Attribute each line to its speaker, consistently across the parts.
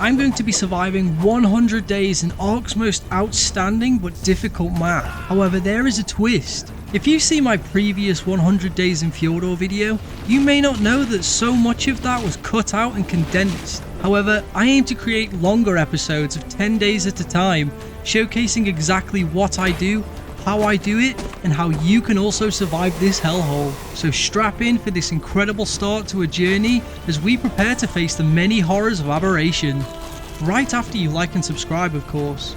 Speaker 1: I'm going to be surviving 100 days in Ark's most outstanding but difficult map. However, there is a twist. If you see my previous 100 days in Fjordor video, you may not know that so much of that was cut out and condensed. However, I aim to create longer episodes of 10 days at a time, showcasing exactly what I do, how I do it, and how you can also survive this hellhole. So strap in for this incredible start to a journey as we prepare to face the many horrors of Aberration. Right after you like and subscribe, of course.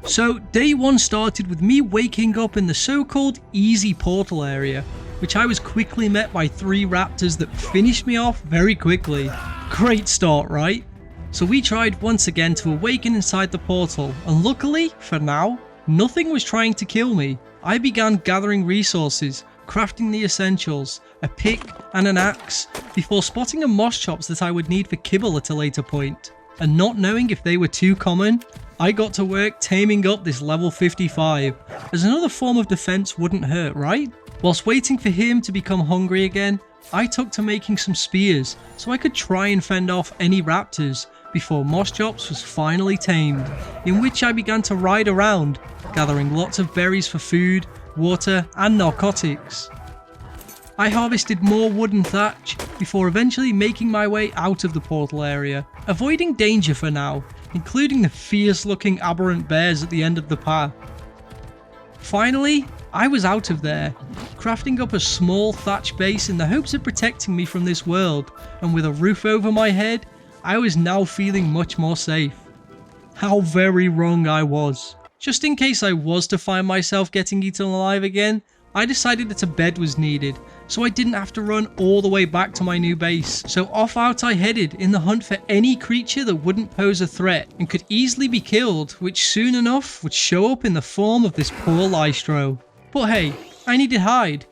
Speaker 1: So day one started with me waking up in the so-called easy portal area, which I was quickly met by 3 raptors that finished me off very quickly. Great start, right? So we tried once again to awaken inside the portal, and luckily, for now, nothing was trying to kill me. I began gathering resources, crafting the essentials, a pick and an axe, before spotting a moss chops that I would need for kibble at a later point. And not knowing if they were too common, I got to work taming up this level 55, as another form of defense wouldn't hurt, right? Whilst waiting for him to become hungry again, I took to making some spears so I could try and fend off any raptors before Mosschops was finally tamed, in which I began to ride around, gathering lots of berries for food, water and narcotics. I harvested more wooden thatch before eventually making my way out of the portal area, avoiding danger for now, including the fierce looking aberrant bears at the end of the path. Finally, I was out of there, crafting up a small thatch base in the hopes of protecting me from this world, and with a roof over my head, I was now feeling much more safe. How very wrong I was. Just in case I was to find myself getting eaten alive again, I decided that a bed was needed, so I didn't have to run all the way back to my new base. So off out I headed in the hunt for any creature that wouldn't pose a threat and could easily be killed, which soon enough would show up in the form of this poor Lystro. But hey, I needed hide.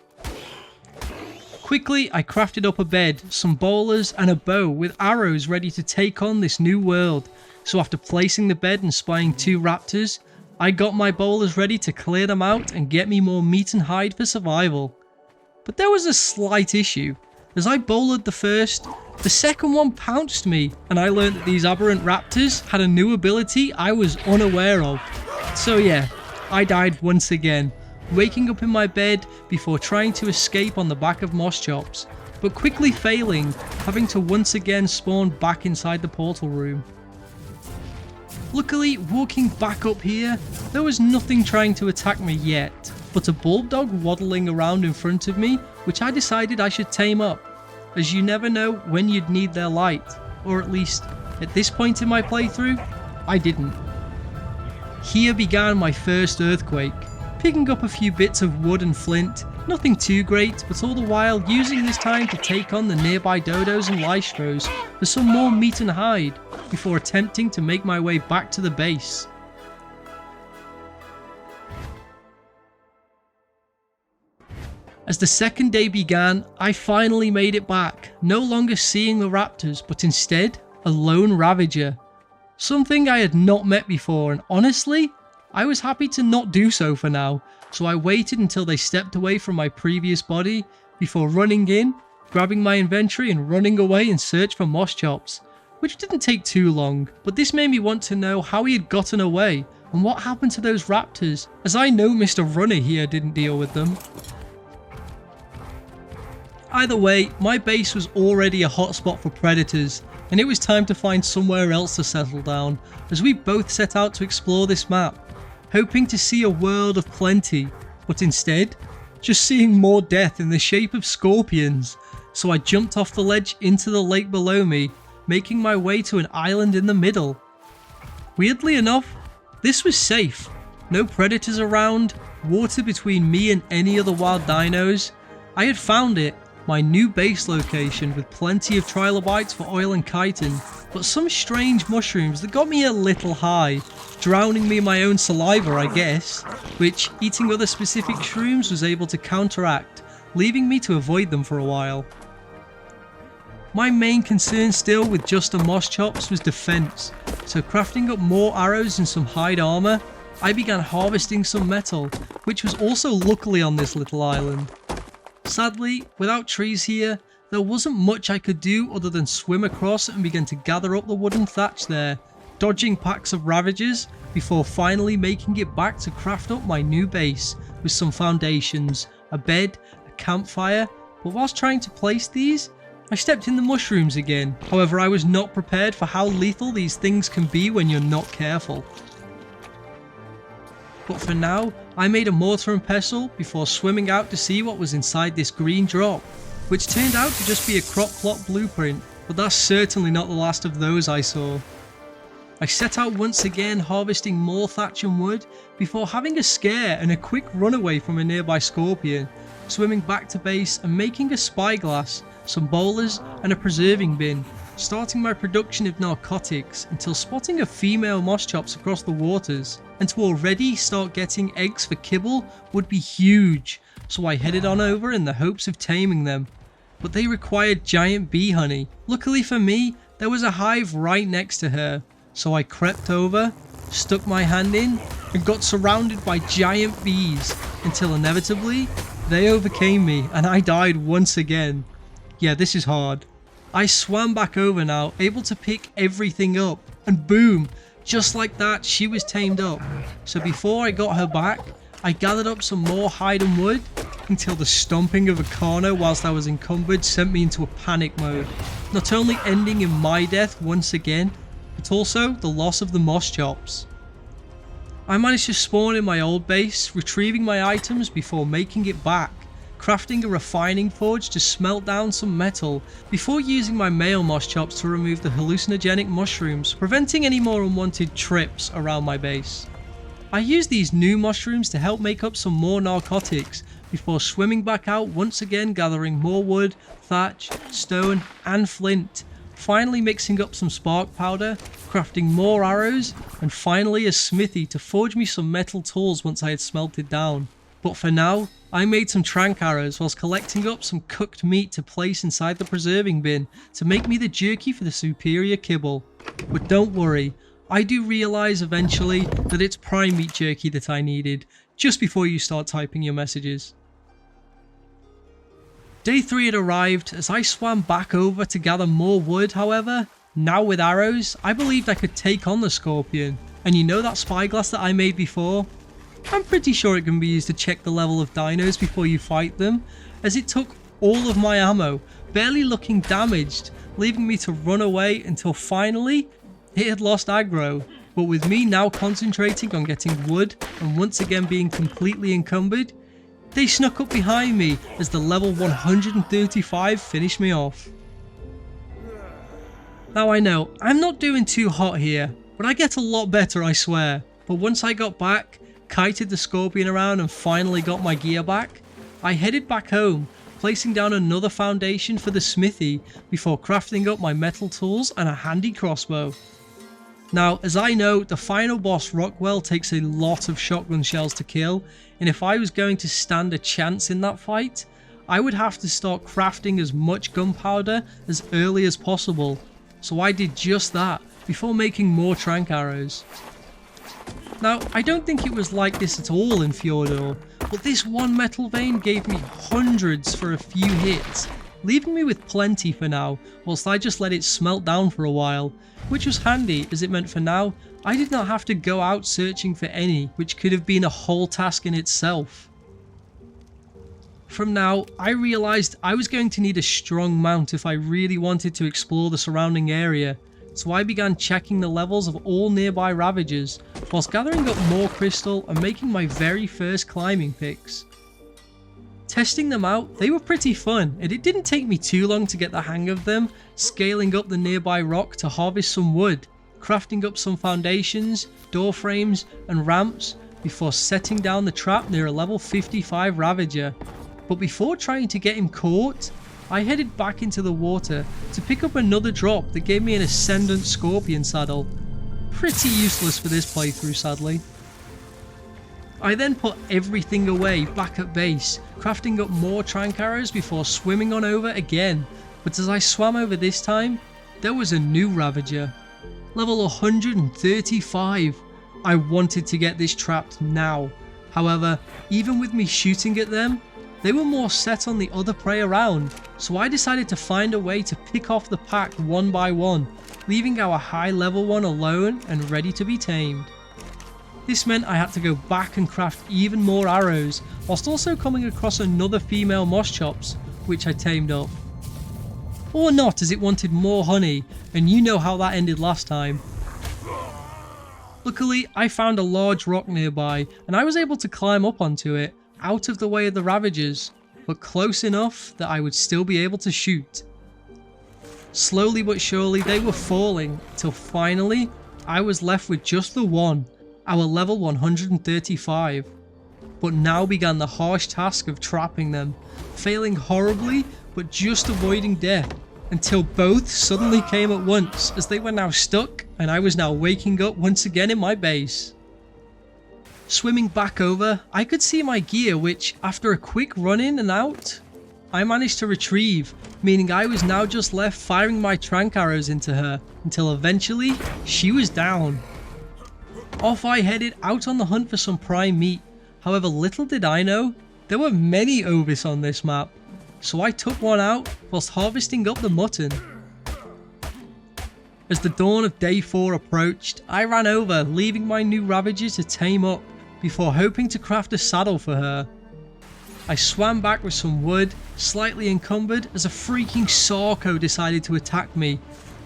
Speaker 1: Quickly I crafted up a bed, some bowlers and a bow with arrows ready to take on this new world. So after placing the bed and spying 2 raptors, I got my bowlers ready to clear them out and get me more meat and hide for survival. But there was a slight issue. As I bowlered the first, the second one pounced me, and I learned that these aberrant raptors had a new ability I was unaware of. So yeah, I died once again, waking up in my bed before trying to escape on the back of Mosschops, but quickly failing, having to once again spawn back inside the portal room. Luckily, walking back up here, there was nothing trying to attack me yet, but a bulldog waddling around in front of me, which I decided I should tame up, as you never know when you'd need their light, or at least, at this point in my playthrough, I didn't. Here began my first earthquake, picking up a few bits of wood and flint, nothing too great, but all the while using this time to take on the nearby dodos and lystros for some more meat and hide, before attempting to make my way back to the base. As the second day began, I finally made it back, no longer seeing the raptors, but instead a lone ravager. Something I had not met before, and honestly, I was happy to not do so for now, so I waited until they stepped away from my previous body before running in, grabbing my inventory and running away in search for Mosschops, which didn't take too long, but this made me want to know how he had gotten away and what happened to those raptors, as I know Mr. Runner here didn't deal with them. Either way, my base was already a hotspot for predators, and it was time to find somewhere else to settle down, as we both set out to explore this map, hoping to see a world of plenty, but instead, just seeing more death in the shape of scorpions. So I jumped off the ledge into the lake below me, making my way to an island in the middle. Weirdly enough, this was safe. No predators around, water between me and any other wild dinos. I had found it, my new base location, with plenty of trilobites for oil and chitin, but some strange mushrooms that got me a little high, drowning me in my own saliva I guess, which eating other specific shrooms was able to counteract, leaving me to avoid them for a while. My main concern still with just the moss chops was defense, so crafting up more arrows and some hide armor, I began harvesting some metal, which was also luckily on this little island. Sadly, without trees here, there wasn't much I could do other than swim across and begin to gather up the wooden thatch there, dodging packs of ravagers before finally making it back to craft up my new base with some foundations, a bed, a campfire, but whilst trying to place these, I stepped in the mushrooms again. However, I was not prepared for how lethal these things can be when you're not careful. But for now, I made a mortar and pestle before swimming out to see what was inside this green drop, which turned out to just be a crop plot blueprint, but that's certainly not the last of those I saw. I set out once again harvesting more thatch and wood before having a scare and a quick runaway from a nearby scorpion, swimming back to base and making a spyglass, some bowlers and a preserving bin, starting my production of narcotics until spotting a female moss chops across the waters, and to already start getting eggs for kibble would be huge, so I headed on over in the hopes of taming them. But they required giant bee honey. Luckily for me, there was a hive right next to her, so I crept over, stuck my hand in, and got surrounded by giant bees until inevitably they overcame me and I died once again. Yeah, this is hard. I swam back over now, able to pick everything up, and boom, just like that, she was tamed up. So before I got her back, I gathered up some more hide and wood until the stomping of a Carno whilst I was encumbered sent me into a panic mode, not only ending in my death once again, but also the loss of the moss chops. I managed to spawn in my old base, retrieving my items before making it back, crafting a refining forge to smelt down some metal before using my male moss chops to remove the hallucinogenic mushrooms, preventing any more unwanted trips around my base. I used these new mushrooms to help make up some more narcotics before swimming back out once again, gathering more wood, thatch, stone and flint, finally mixing up some spark powder, crafting more arrows, and finally a smithy to forge me some metal tools once I had smelted down. But for now, I made some trank arrows whilst collecting up some cooked meat to place inside the preserving bin to make me the jerky for the superior kibble. But don't worry, I do realise eventually that it's prime meat jerky that I needed, just before you start typing your messages. Day 3 had arrived as I swam back over to gather more wood. However, now with arrows, I believed I could take on the scorpion. And you know that spyglass that I made before? I'm pretty sure it can be used to check the level of dinos before you fight them, as it took all of my ammo, barely looking damaged, leaving me to run away until finally it had lost aggro. But with me now concentrating on getting wood and once again being completely encumbered, they snuck up behind me as the level 135 finished me off. Now I know, I'm not doing too hot here, but I get a lot better, I swear. But once I got back, kited the scorpion around and finally got my gear back, I headed back home, placing down another foundation for the smithy before crafting up my metal tools and a handy crossbow. Now, as I know, the final boss Rockwell takes a lot of shotgun shells to kill, and if I was going to stand a chance in that fight, I would have to start crafting as much gunpowder as early as possible. So I did just that before making more trank arrows. Now, I don't think it was like this at all in Fjordor, but this one metal vein gave me hundreds for a few hits, leaving me with plenty for now, whilst I just let it smelt down for a while, which was handy as it meant for now I did not have to go out searching for any, which could have been a whole task in itself. From now, I realised I was going to need a strong mount if I really wanted to explore the surrounding area, so I began checking the levels of all nearby ravagers, whilst gathering up more crystal and making my very first climbing picks. Testing them out, they were pretty fun, and it didn't take me too long to get the hang of them, scaling up the nearby rock to harvest some wood, crafting up some foundations, door frames and ramps before setting down the trap near a level 55 ravager. But before trying to get him caught, I headed back into the water to pick up another drop that gave me an ascendant scorpion saddle. Pretty useless for this playthrough, sadly. I then put everything away back at base, crafting up more trank arrows before swimming on over again, but as I swam over this time, there was a new Ravager. Level 135. I wanted to get this trapped now. However, even with me shooting at them, they were more set on the other prey around, so I decided to find a way to pick off the pack one by one, leaving our high level one alone and ready to be tamed. This meant I had to go back and craft even more arrows, whilst also coming across another female Moschops, which I tamed up. Or not, as it wanted more honey, and you know how that ended last time. Luckily, I found a large rock nearby, and I was able to climb up onto it, out of the way of the Ravagers, but close enough that I would still be able to shoot. Slowly but surely they were falling, till finally I was left with just the one, our level 135. But now began the harsh task of trapping them, failing horribly but just avoiding death, until both suddenly came at once, as they were now stuck and I was now waking up once again in my base. Swimming back over, I could see my gear, which after a quick run in and out, I managed to retrieve, meaning I was now just left firing my trank arrows into her, until eventually she was down. Off I headed out on the hunt for some prime meat. However, little did I know, there were many Ovis on this map, so I took one out whilst harvesting up the mutton. As the dawn of day 4 approached, I ran over, leaving my new Ravager to tame up, before hoping to craft a saddle for her. I swam back with some wood, slightly encumbered, as a freaking Sarco decided to attack me.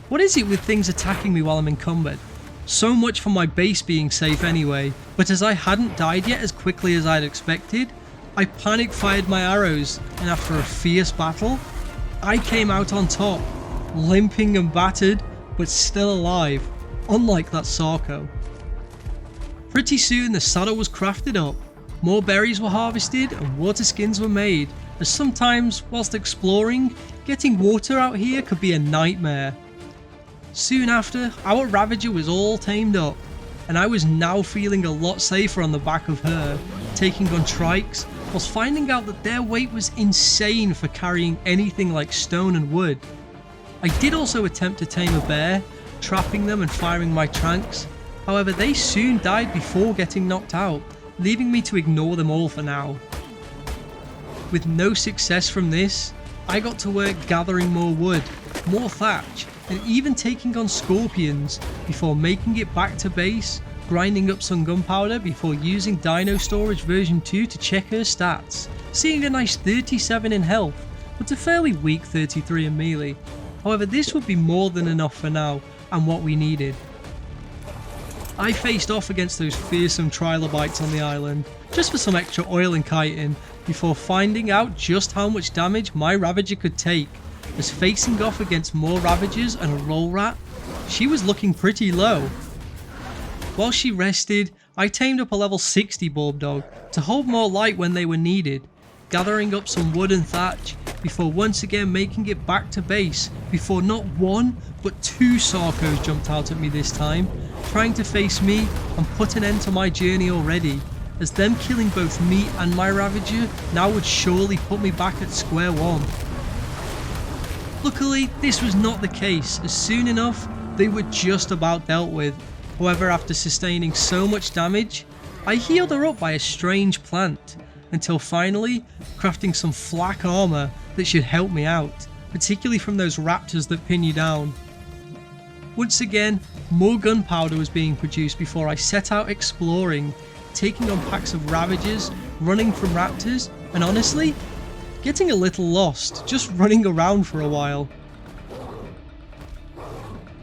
Speaker 1: What is it with things attacking me while I'm encumbered? So much for my base being safe anyway, but as I hadn't died yet as quickly as I'd expected, I panic fired my arrows, and after a fierce battle, I came out on top, limping and battered, but still alive, unlike that Sarco. Pretty soon the saddle was crafted up, more berries were harvested and water skins were made, as sometimes whilst exploring, getting water out here could be a nightmare. Soon after, our Ravager was all tamed up, and I was now feeling a lot safer on the back of her, taking on trikes, whilst finding out that their weight was insane for carrying anything like stone and wood. I did also attempt to tame a bear, trapping them and firing my tranks. However, they soon died before getting knocked out, leaving me to ignore them all for now. With no success from this, I got to work gathering more wood, more thatch, and even taking on scorpions, before making it back to base, grinding up some gunpowder before using Dino Storage version 2 to check her stats, seeing a nice 37 in health, but a fairly weak 33 in melee. However, this would be more than enough for now, and what we needed. I faced off against those fearsome trilobites on the island, just for some extra oil and kiting, before finding out just how much damage my Ravager could take, as facing off against more Ravagers and a roll rat, she was looking pretty low. While she rested, I tamed up a level 60 Bulb Dog to hold more light when they were needed, gathering up some wood and thatch, before once again making it back to base, before not one but 2 Sarcos jumped out at me this time, trying to face me and put an end to my journey already, as them killing both me and my Ravager now would surely put me back at square one. Luckily, this was not the case, as soon enough they were just about dealt with. However, after sustaining so much damage, I healed her up by a strange plant, until finally crafting some flak armor that should help me out, particularly from those raptors that pin you down. Once again, more gunpowder was being produced before I set out exploring, taking on packs of Ravagers, running from raptors, and honestly, getting a little lost, just running around for a while.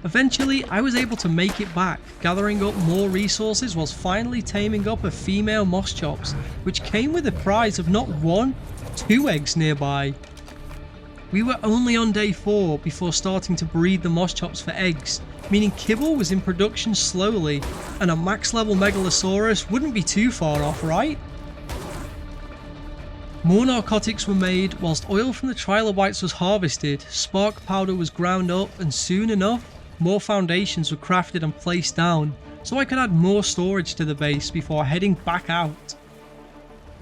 Speaker 1: Eventually, I was able to make it back, gathering up more resources whilst finally taming up a female Moschops, which came with a prize of not 1, 2 eggs nearby. We were only on day 4 before starting to breed the Moschops for eggs, meaning kibble was in production slowly, and a max level Megalosaurus wouldn't be too far off, right? More narcotics were made, whilst oil from the trilobites was harvested, spark powder was ground up, and soon enough, more foundations were crafted and placed down, so I could add more storage to the base before heading back out.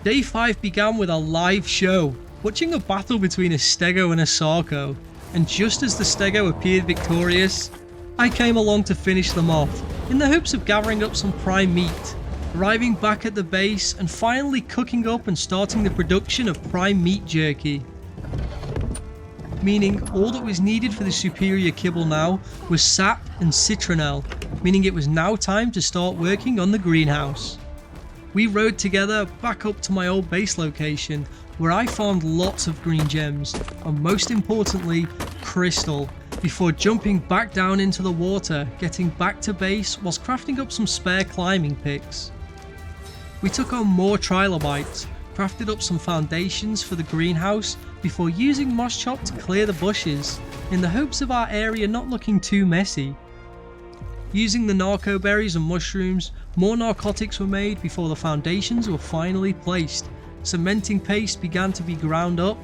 Speaker 1: Day 5 began with a live show, watching a battle between a Stego and a Sarco. and just as the stego appeared victorious, I came along to finish them off, in the hopes of gathering up some prime meat, arriving back at the base and finally cooking up and starting the production of prime meat jerky. Meaning all that was needed for the superior kibble now was sap and citronelle, meaning it was now time to start working on the greenhouse. We rode together back up to my old base location, where I farmed lots of green gems, and most importantly, crystal, before jumping back down into the water, getting back to base whilst crafting up some spare climbing picks. We took on more trilobites, crafted up some foundations for the greenhouse before using moss chop to clear the bushes, in the hopes of our area not looking too messy. Using the narco berries and mushrooms, more narcotics were made before the foundations were finally placed. Cementing paste began to be ground up,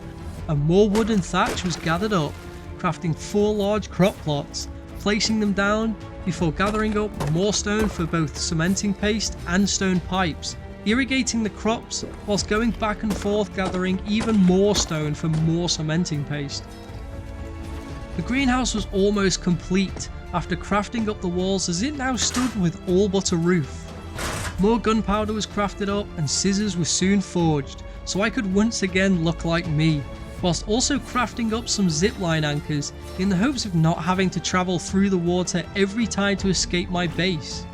Speaker 1: and more wood and thatch was gathered up, crafting 4 large crop plots, placing them down before gathering up more stone for both cementing paste and stone pipes, irrigating the crops whilst going back and forth gathering even more stone for more cementing paste. The greenhouse was almost complete after crafting up the walls, as it now stood with all but a roof. More gunpowder was crafted up and scissors were soon forged, so I could once again look like me, whilst also crafting up some zipline anchors in the hopes of not having to travel through the water every time to escape my base.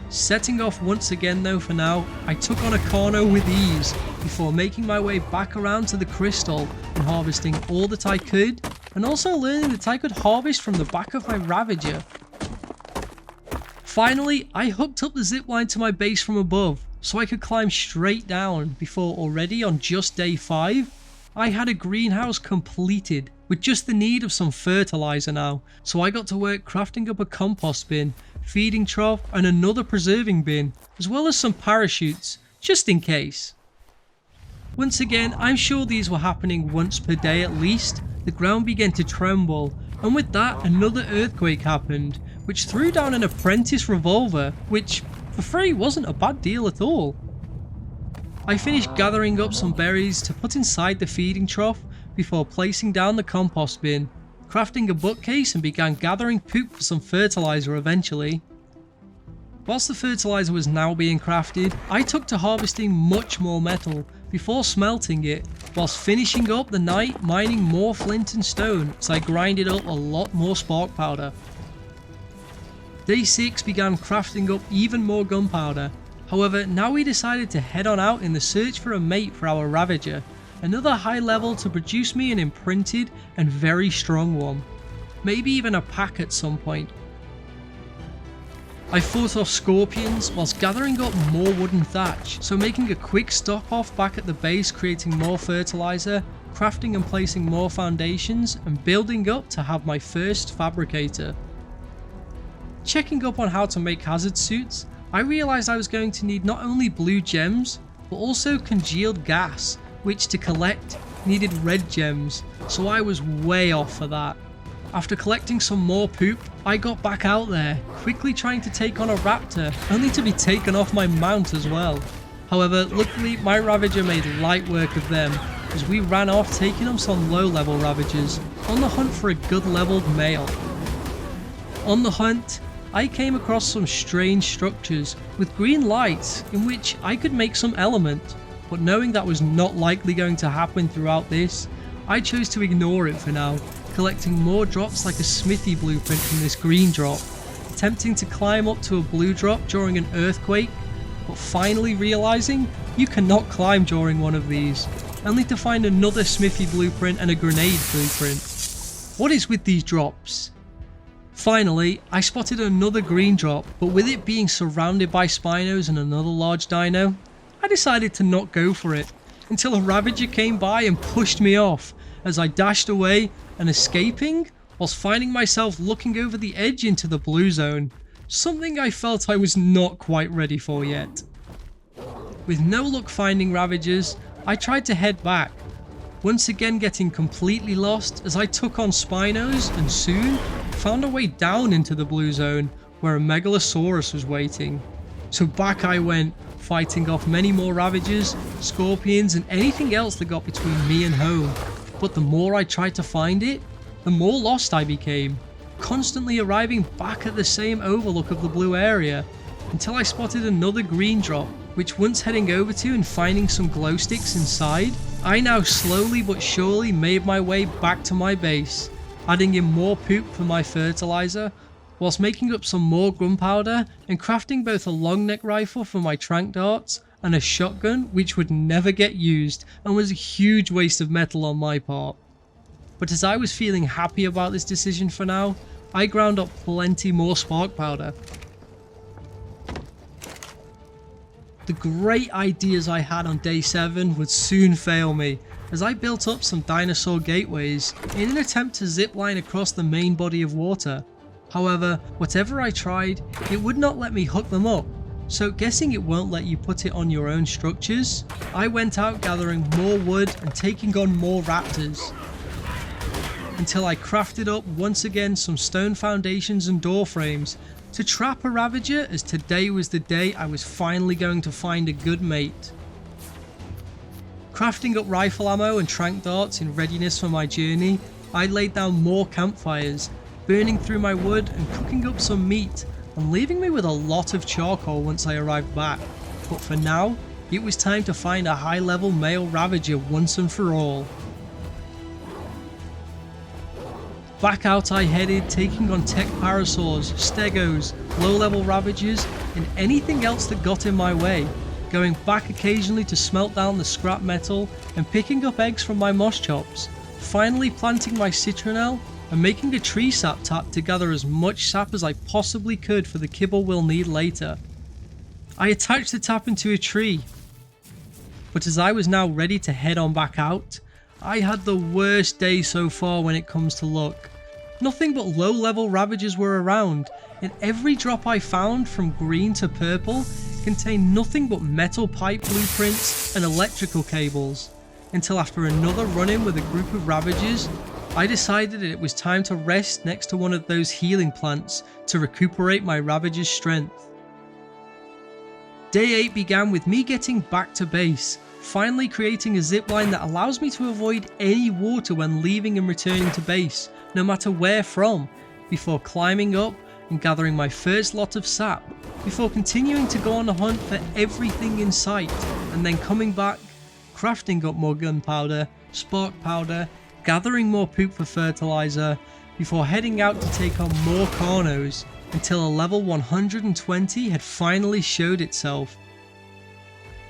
Speaker 1: Setting off once again though for now, I took on a Carno with ease before making my way back around to the crystal and harvesting all that I could, and also learning that I could harvest from the back of my Ravager. Finally, I hooked up the zipline to my base from above so I could climb straight down before already on just day 5, I had a greenhouse completed with just the need of some fertilizer now, so I got to work crafting up a compost bin, feeding trough and another preserving bin, as well as some parachutes, just in case. Once again, I'm sure these were happening once per day at least. The ground began to tremble, and with that another earthquake happened, which threw down an apprentice revolver, which for free wasn't a bad deal at all. I finished gathering up some berries to put inside the feeding trough before placing down the compost bin, crafting a bookcase and began gathering poop for some fertilizer eventually. Whilst the fertilizer was now being crafted, I took to harvesting much more metal before smelting it, whilst finishing up the night mining more flint and stone as I grinded up a lot more spark powder. Day 6 began crafting up even more gunpowder. However, now we decided to head on out in the search for a mate for our Ravager, another high level to produce me an imprinted and very strong one, maybe even a pack at some point. I fought off scorpions whilst gathering up more wooden thatch, so making a quick stop off back at the base, creating more fertilizer, crafting and placing more foundations, and building up to have my first fabricator. Checking up on how to make hazard suits, I realised I was going to need not only blue gems, but also congealed gas, which to collect needed red gems, so I was way off for that. After collecting some more poop, I got back out there, quickly trying to take on a raptor, only to be taken off my mount as well. However, luckily my Ravager made light work of them, as we ran off taking on some low level Ravagers, on the hunt for a good leveled male. On the hunt, I came across some strange structures with green lights in which I could make some element, but knowing that was not likely going to happen throughout this, I chose to ignore it for now, collecting more drops like a smithy blueprint from this green drop, attempting to climb up to a blue drop during an earthquake, but finally realising you cannot climb during one of these, only to find another smithy blueprint and a grenade blueprint. What is with these drops? Finally, I spotted another green drop, but with it being surrounded by Spinos and another large dino, I decided to not go for it, until a Ravager came by and pushed me off, as I dashed away and escaping, whilst finding myself looking over the edge into the blue zone, something I felt I was not quite ready for yet. With no luck finding Ravagers, I tried to head back, once again getting completely lost as I took on Spinos and soon found a way down into the blue zone where a Megalosaurus was waiting. So back I went, fighting off many more Ravagers, Scorpions and anything else that got between me and home, but the more I tried to find it, the more lost I became, constantly arriving back at the same overlook of the blue area, until I spotted another green drop, which once heading over to and finding some glow sticks inside, I now slowly but surely made my way back to my base, adding in more poop for my fertilizer, whilst making up some more gunpowder and crafting both a long neck rifle for my tranq darts and a shotgun which would never get used and was a huge waste of metal on my part. But as I was feeling happy about this decision for now, I ground up plenty more spark powder. The great ideas I had on day 7 would soon fail me, as I built up some dinosaur gateways in an attempt to zipline across the main body of water. However, whatever I tried, it would not let me hook them up, so guessing it won't let you put it on your own structures, I went out gathering more wood and taking on more raptors, until I crafted up once again some stone foundations and door frames to trap a Ravager, as today was the day I was finally going to find a good mate. Crafting up rifle ammo and tranq darts in readiness for my journey, I laid down more campfires, burning through my wood and cooking up some meat, and leaving me with a lot of charcoal once I arrived back. But for now, it was time to find a high level male Ravager once and for all. Back out I headed, taking on tech parasaurs, stegos, low level Ravagers and anything else that got in my way, going back occasionally to smelt down the scrap metal and picking up eggs from my moss chops, finally planting my citronelle and making a tree sap tap to gather as much sap as I possibly could for the kibble we'll need later. I attached the tap into a tree, but as I was now ready to head on back out, I had the worst day so far when it comes to luck. Nothing but low level Ravagers were around, and every drop I found from green to purple contained nothing but metal pipe blueprints and electrical cables, until after another run-in with a group of Ravagers, I decided that it was time to rest next to one of those healing plants to recuperate my Ravager's strength. Day 8 began with me getting back to base, finally creating a zipline that allows me to avoid any water when leaving and returning to base, no matter where from, before climbing up and gathering my first lot of sap, before continuing to go on a hunt for everything in sight, and then coming back, crafting up more gunpowder, spark powder, gathering more poop for fertilizer, before heading out to take on more Carnos, until a level 120 had finally showed itself.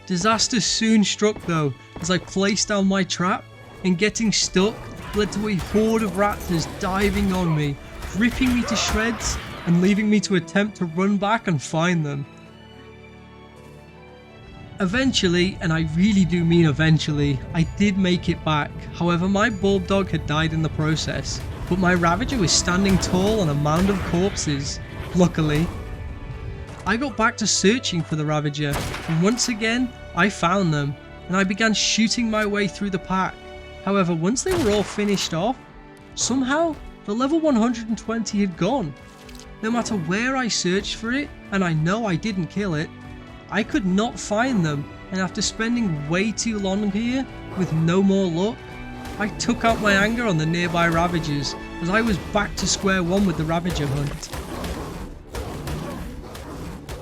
Speaker 1: Disaster soon struck though, as I placed down my trap, and getting stuck led to a horde of raptors diving on me, ripping me to shreds and leaving me to attempt to run back and find them. Eventually, and I really do mean eventually, I did make it back. However, my bulb dog had died in the process, but my Ravager was standing tall on a mound of corpses, luckily. I got back to searching for the Ravager, and once again, I found them, and I began shooting my way through the pack. However, once they were all finished off, somehow the level 120 had gone. No matter where I searched for it, and I know I didn't kill it, I could not find them, and after spending way too long here with no more luck, I took out my anger on the nearby Ravagers, as I was back to square one with the Ravager hunt.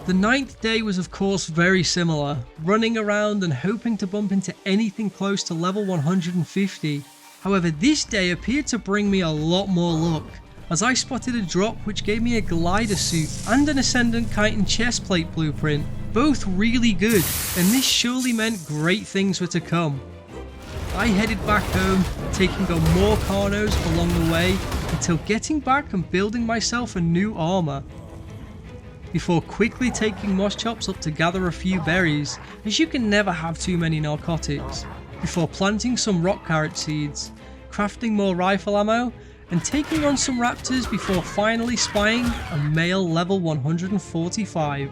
Speaker 1: The 9th day was of course very similar, running around and hoping to bump into anything close to level 150. However, this day appeared to bring me a lot more luck, as I spotted a drop which gave me a glider suit and an Ascendant Kite and chestplate blueprint, both really good, and this surely meant great things were to come. I headed back home, taking on more Carnos along the way, until getting back and building myself a new armour, before quickly taking moss chops up to gather a few berries, as you can never have too many narcotics, before planting some rock carrot seeds, crafting more rifle ammo, and taking on some raptors before finally spying a male level 145.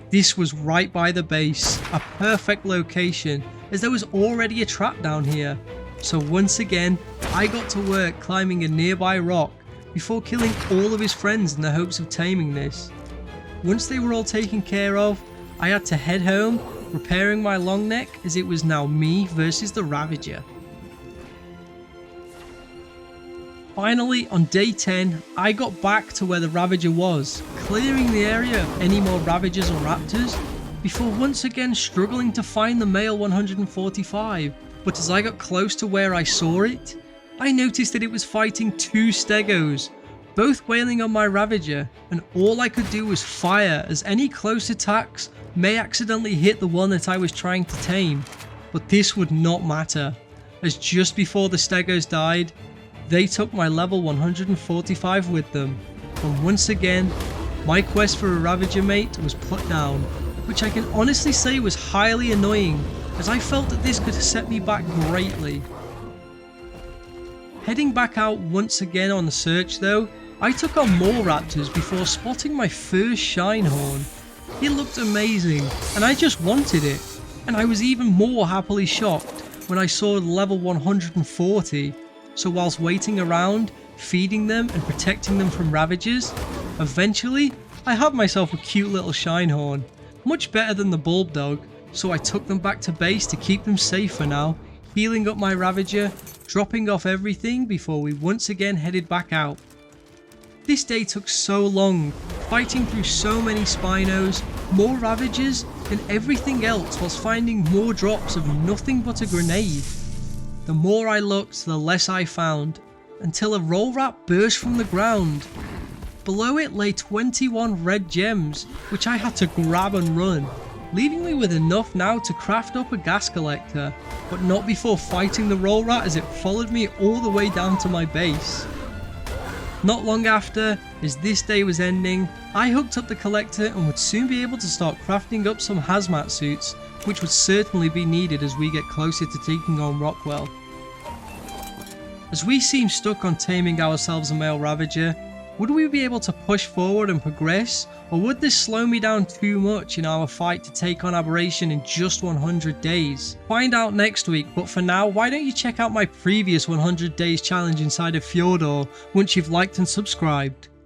Speaker 1: This was right by the base, a perfect location, as there was already a trap down here. So once again, I got to work climbing a nearby rock, before killing all of his friends in the hopes of taming this. Once they were all taken care of, I had to head home, repairing my long neck, as it was now me versus the Ravager. Finally, on day 10, I got back to where the Ravager was, clearing the area of any more Ravagers or Raptors, before once again struggling to find the male 145. But as I got close to where I saw it, I noticed that it was fighting 2 Stegos, both wailing on my Ravager, and all I could do was fire, as any close attacks may accidentally hit the one that I was trying to tame. But this would not matter, as just before the Stegos died, they took my level 145 with them, and once again, my quest for a Ravager mate was put down, which I can honestly say was highly annoying, as I felt that this could have set me back greatly. Heading back out once again on the search though, I took on more Raptors before spotting my first Shinehorn. It looked amazing, and I just wanted it, and I was even more happily shocked when I saw level 140, so whilst waiting around, feeding them and protecting them from Ravagers, eventually I had myself a cute little Shinehorn, much better than the Bulb Dog, so I took them back to base to keep them safe for now, healing up my Ravager, dropping off everything before we once again headed back out. This day took so long, fighting through so many Spinos, more Ravagers, and everything else whilst finding more drops of nothing but a grenade. The more I looked, the less I found, until a roll wrap burst from the ground. Below it lay 21 red gems, which I had to grab and run, leaving me with enough now to craft up a gas collector, but not before fighting the roll rat as it followed me all the way down to my base. Not long after, as this day was ending, I hooked up the collector and would soon be able to start crafting up some hazmat suits, which would certainly be needed as we get closer to taking on Rockwell. As we seem stuck on taming ourselves a male Ravager, would we be able to push forward and progress, or would this slow me down too much in our fight to take on Aberration in just 100 days? Find out next week, but for now, why don't you check out my previous 100 days challenge inside of Fjordor once you've liked and subscribed.